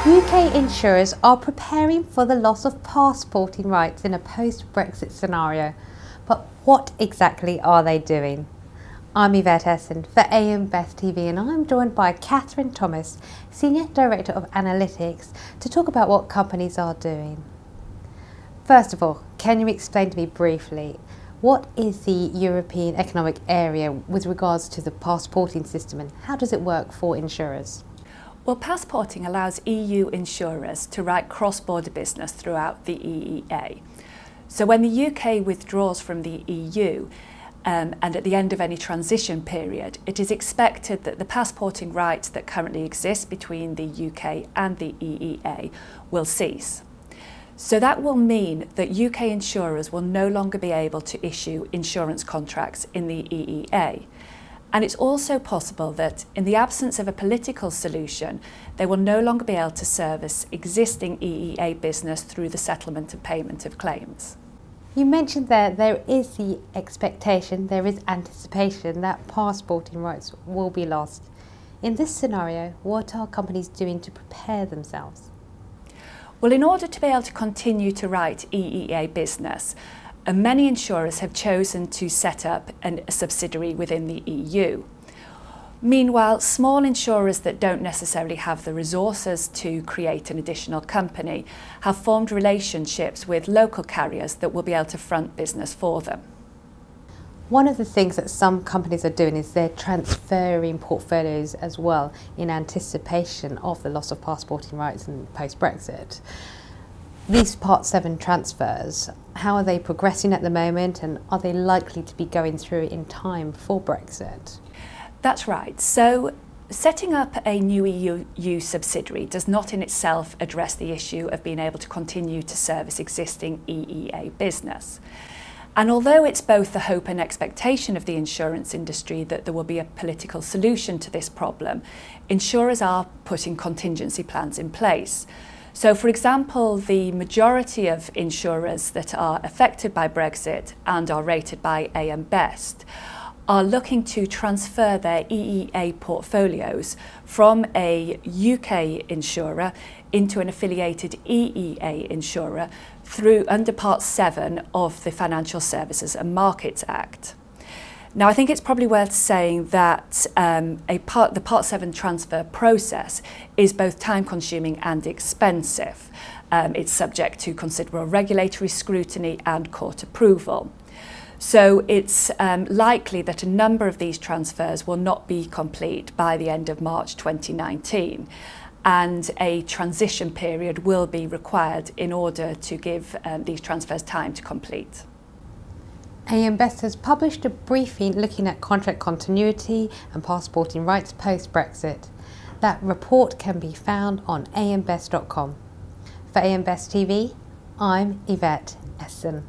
UK insurers are preparing for the loss of passporting rights in a post-Brexit scenario. But what exactly are they doing? I'm Yvette Essen for AM Best TV, and I'm joined by Catherine Thomas, Senior Director of Analytics, to talk about what companies are doing. First of all, can you explain to me briefly what is the European Economic Area with regards to the passporting system, and how does it work for insurers? Well, passporting allows EU insurers to write cross-border business throughout the EEA. So when the UK withdraws from the EU and at the end of any transition period, it is expected that the passporting rights that currently exist between the UK and the EEA will cease. So that will mean that UK insurers will no longer be able to issue insurance contracts in the EEA. And it's also possible that in the absence of a political solution, they will no longer be able to service existing EEA business through the settlement and payment of claims. You mentioned there is the expectation, there is anticipation that passporting rights will be lost. In this scenario, what are companies doing to prepare themselves? Well, in order to be able to continue to write EEA business, many insurers have chosen to set up a subsidiary within the EU. Meanwhile, small insurers that don't necessarily have the resources to create an additional company have formed relationships with local carriers that will be able to front business for them. One of the things that some companies are doing is they're transferring portfolios as well in anticipation of the loss of passporting rights and post-Brexit. These Part 7 transfers, how are they progressing at the moment, and are they likely to be going through in time for Brexit? That's right. So setting up a new EU subsidiary does not in itself address the issue of being able to continue to service existing EEA business. And although it's both the hope and expectation of the insurance industry that there will be a political solution to this problem, insurers are putting contingency plans in place. So, for example, the majority of insurers that are affected by Brexit and are rated by AM Best are looking to transfer their EEA portfolios from a UK insurer into an affiliated EEA insurer under Part 7 of the Financial Services and Markets Act. Now, I think it's probably worth saying that the Part 7 transfer process is both time-consuming and expensive. It's subject to considerable regulatory scrutiny and court approval. So it's likely that a number of these transfers will not be complete by the end of March 2019. And a transition period will be required in order to give these transfers time to complete. AM Best has published a briefing looking at contract continuity and passporting rights post-Brexit. That report can be found on ambest.com. For AM Best TV, I'm Yvette Essen.